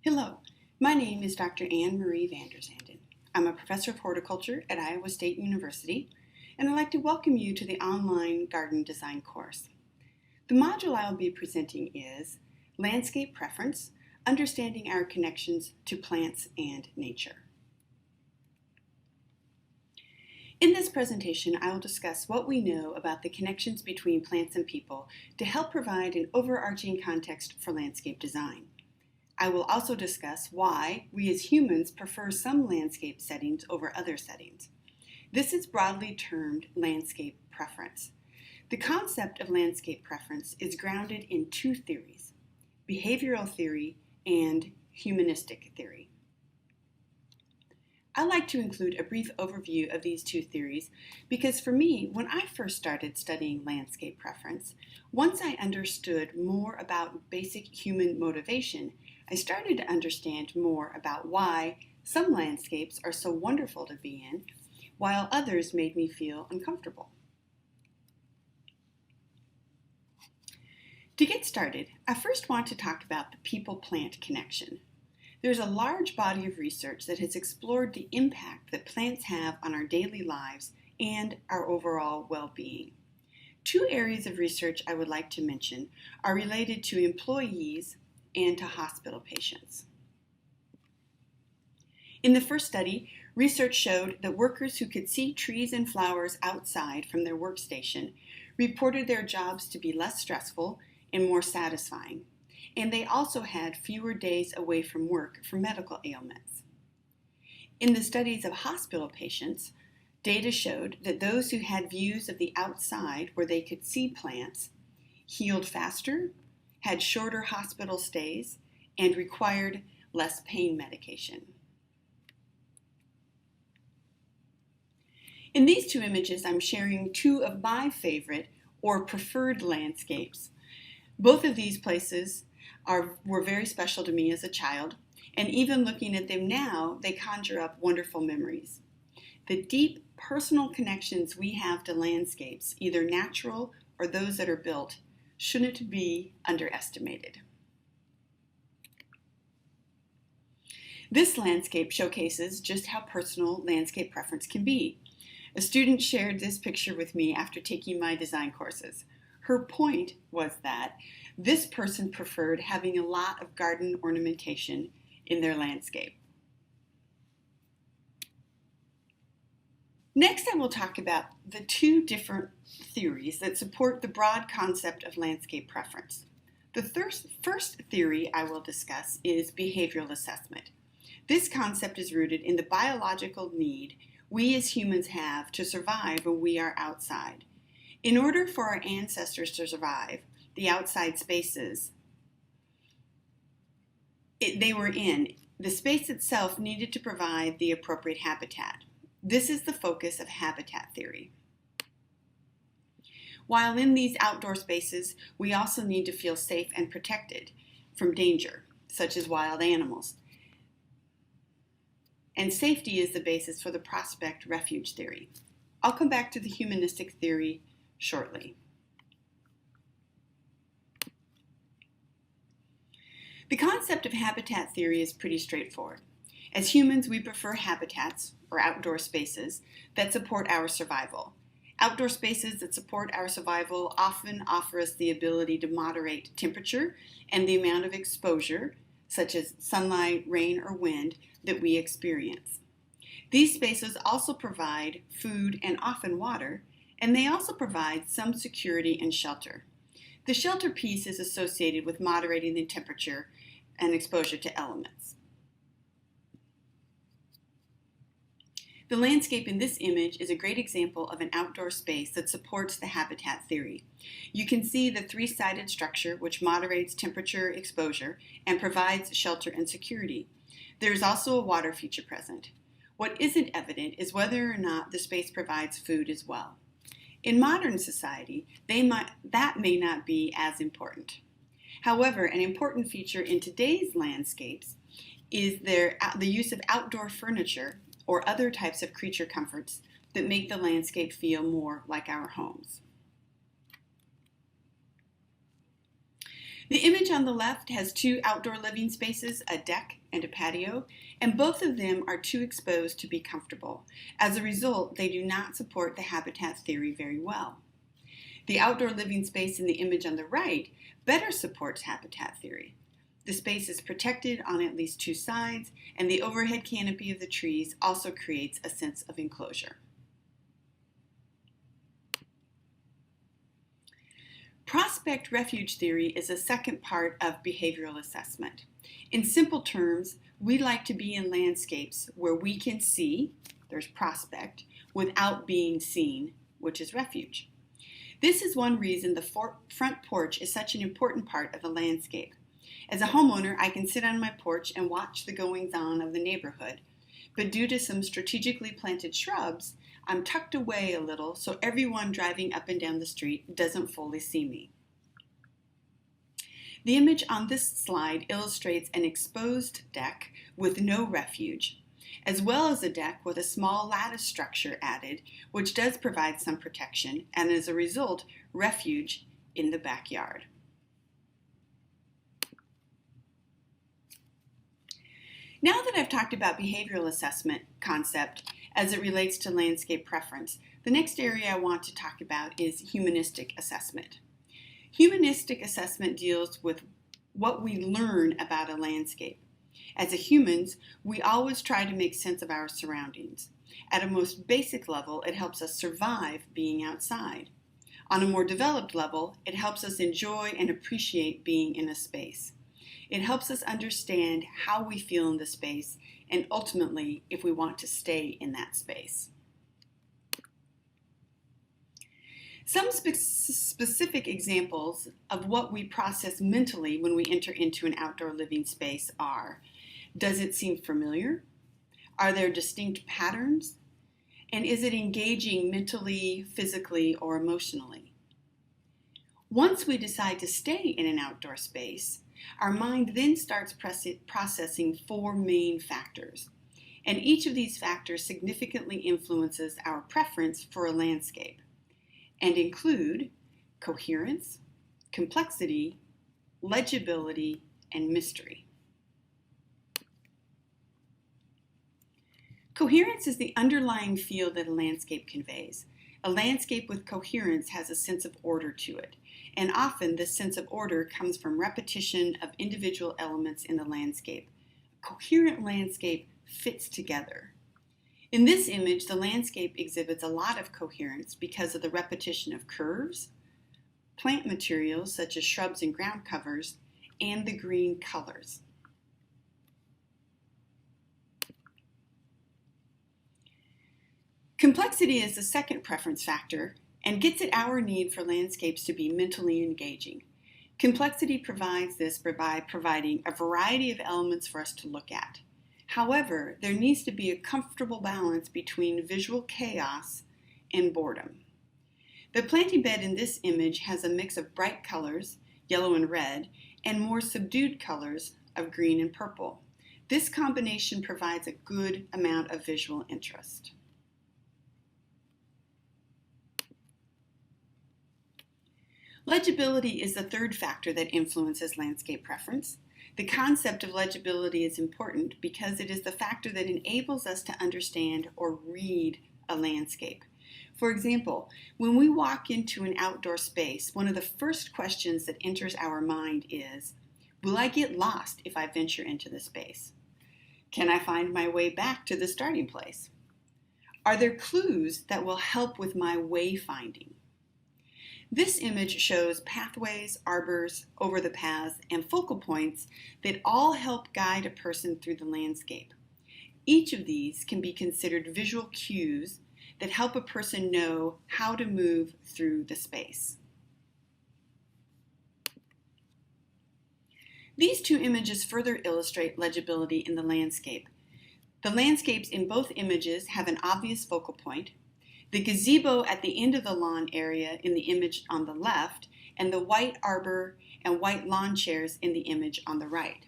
Hello, my name is Dr. Anne Marie Vanderzanden. I'm a professor of horticulture at Iowa State University, and I'd like to welcome you to the online garden design course. The module I will be presenting is Landscape Preference, Understanding Our Connections to Plants and Nature. In this presentation, I will discuss what we know about the connections between plants and people to help provide an overarching context for landscape design. I will also discuss why we as humans prefer some landscape settings over other settings. This is broadly termed landscape preference. The concept of landscape preference is grounded in two theories, behavioral theory and humanistic theory. I like to include a brief overview of these two theories because for me, when I first started studying landscape preference, once I understood more about basic human motivation, I started to understand more about why some landscapes are so wonderful to be in, while others made me feel uncomfortable. To get started, I first want to talk about the people-plant connection. There's a large body of research that has explored the impact that plants have on our daily lives and our overall well-being. Two areas of research I would like to mention are related to employees and to hospital patients. In the first study, research showed that workers who could see trees and flowers outside from their workstation reported their jobs to be less stressful and more satisfying, and they also had fewer days away from work for medical ailments. In the studies of hospital patients, data showed that those who had views of the outside where they could see plants healed faster, had shorter hospital stays, and required less pain medication. In these two images, I'm sharing two of my favorite or preferred landscapes. Both of these places were very special to me as a child, and even looking at them now, they conjure up wonderful memories. The deep personal connections we have to landscapes, either natural or those that are built, shouldn't be underestimated. This landscape showcases just how personal landscape preference can be. A student shared this picture with me after taking my design courses. Her point was that this person preferred having a lot of garden ornamentation in their landscape. Next, I will talk about the two different theories that support the broad concept of landscape preference. The first theory I will discuss is behavioral assessment. This concept is rooted in the biological need we as humans have to survive when we are outside. In order for our ancestors to survive the outside spaces they were in, the space itself needed to provide the appropriate habitat. This is the focus of habitat theory. While in these outdoor spaces, we also need to feel safe and protected from danger, such as wild animals. And safety is the basis for the prospect refuge theory. I'll come back to the humanistic theory shortly. The concept of habitat theory is pretty straightforward. As humans, we prefer habitats, or outdoor spaces, that support our survival. Outdoor spaces that support our survival often offer us the ability to moderate temperature and the amount of exposure, such as sunlight, rain, or wind, that we experience. These spaces also provide food and often water, and they also provide some security and shelter. The shelter piece is associated with moderating the temperature and exposure to elements. The landscape in this image is a great example of an outdoor space that supports the habitat theory. You can see the three-sided structure which moderates temperature exposure and provides shelter and security. There is also a water feature present. What isn't evident is whether or not the space provides food as well. In modern society, that may not be as important. However, an important feature in today's landscapes is the use of outdoor furniture or other types of creature comforts that make the landscape feel more like our homes. The image on the left has two outdoor living spaces, a deck and a patio, and both of them are too exposed to be comfortable. As a result, they do not support the habitat theory very well. The outdoor living space in the image on the right better supports habitat theory. The space is protected on at least two sides, and the overhead canopy of the trees also creates a sense of enclosure. Prospect refuge theory is a second part of behavioral assessment. In simple terms, we like to be in landscapes where we can see, there's prospect, without being seen, which is refuge. This is one reason the front porch is such an important part of a landscape. As a homeowner, I can sit on my porch and watch the goings-on of the neighborhood, but due to some strategically planted shrubs, I'm tucked away a little so everyone driving up and down the street doesn't fully see me. The image on this slide illustrates an exposed deck with no refuge, as well as a deck with a small lattice structure added, which does provide some protection, and as a result, refuge in the backyard. Now that I've talked about behavioral assessment concept as it relates to landscape preference, the next area I want to talk about is humanistic assessment. Humanistic assessment deals with what we learn about a landscape. As humans, we always try to make sense of our surroundings. At a most basic level, it helps us survive being outside. On a more developed level, it helps us enjoy and appreciate being in a space. It helps us understand how we feel in the space and ultimately if we want to stay in that space. Some specific examples of what we process mentally when we enter into an outdoor living space are: does it seem familiar? Are there distinct patterns? And is it engaging mentally, physically, or emotionally? Once we decide to stay in an outdoor space, our mind then starts processing four main factors, and each of these factors significantly influences our preference for a landscape, and include coherence, complexity, legibility, and mystery. Coherence is the underlying feel that a landscape conveys. A landscape with coherence has a sense of order to it, and often this sense of order comes from repetition of individual elements in the landscape. A coherent landscape fits together. In this image, the landscape exhibits a lot of coherence because of the repetition of curves, plant materials such as shrubs and ground covers, and the green colors. Complexity is the second preference factor and gets at our need for landscapes to be mentally engaging. Complexity provides this by providing a variety of elements for us to look at. However, there needs to be a comfortable balance between visual chaos and boredom. The planting bed in this image has a mix of bright colors, yellow and red, and more subdued colors of green and purple. This combination provides a good amount of visual interest. Legibility is the third factor that influences landscape preference. The concept of legibility is important because it is the factor that enables us to understand or read a landscape. For example, when we walk into an outdoor space, one of the first questions that enters our mind is, will I get lost if I venture into the space? Can I find my way back to the starting place? Are there clues that will help with my wayfinding? This image shows pathways, arbors, over the paths, and focal points that all help guide a person through the landscape. Each of these can be considered visual cues that help a person know how to move through the space. These two images further illustrate legibility in the landscape. The landscapes in both images have an obvious focal point. The gazebo at the end of the lawn area in the image on the left, and the white arbor and white lawn chairs in the image on the right.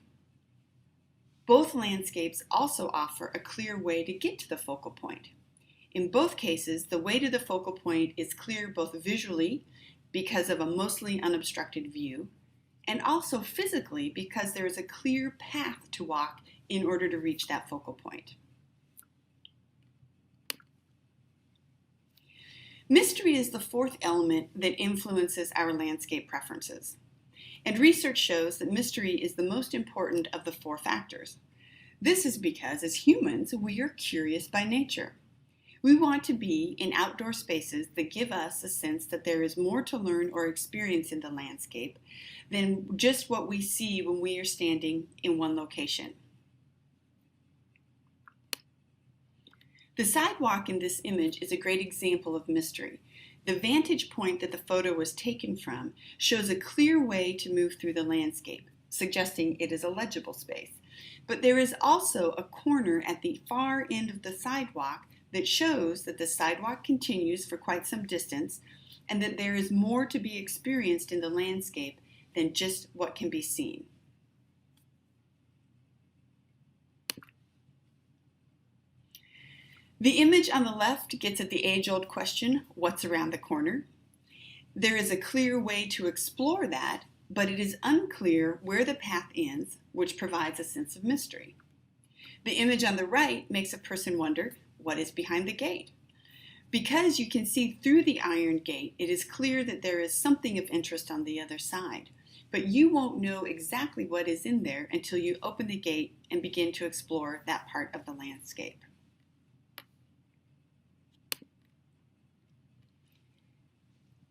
Both landscapes also offer a clear way to get to the focal point. In both cases, the way to the focal point is clear both visually because of a mostly unobstructed view, and also physically because there is a clear path to walk in order to reach that focal point. Mystery is the fourth element that influences our landscape preferences. And research shows that mystery is the most important of the four factors. This is because as humans, we are curious by nature. We want to be in outdoor spaces that give us a sense that there is more to learn or experience in the landscape than just what we see when we are standing in one location. The sidewalk in this image is a great example of mystery. The vantage point that the photo was taken from shows a clear way to move through the landscape, suggesting it is a legible space. But there is also a corner at the far end of the sidewalk that shows that the sidewalk continues for quite some distance and that there is more to be experienced in the landscape than just what can be seen. The image on the left gets at the age-old question, what's around the corner? There is a clear way to explore that, but it is unclear where the path ends, which provides a sense of mystery. The image on the right makes a person wonder, what is behind the gate? Because you can see through the iron gate, it is clear that there is something of interest on the other side, but you won't know exactly what is in there until you open the gate and begin to explore that part of the landscape.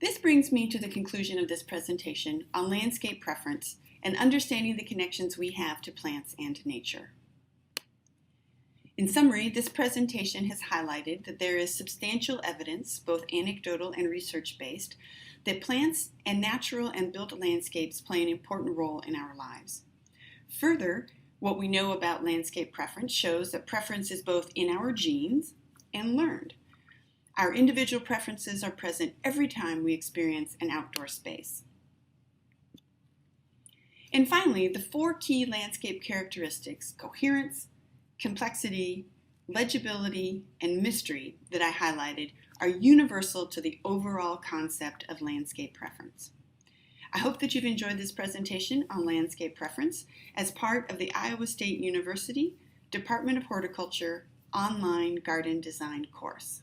This brings me to the conclusion of this presentation on landscape preference and understanding the connections we have to plants and nature. In summary, this presentation has highlighted that there is substantial evidence, both anecdotal and research-based, that plants and natural and built landscapes play an important role in our lives. Further, what we know about landscape preference shows that preference is both in our genes and learned. Our individual preferences are present every time we experience an outdoor space. And finally, the four key landscape characteristics, coherence, complexity, legibility, and mystery that I highlighted are universal to the overall concept of landscape preference. I hope that you've enjoyed this presentation on landscape preference as part of the Iowa State University Department of Horticulture online garden design course.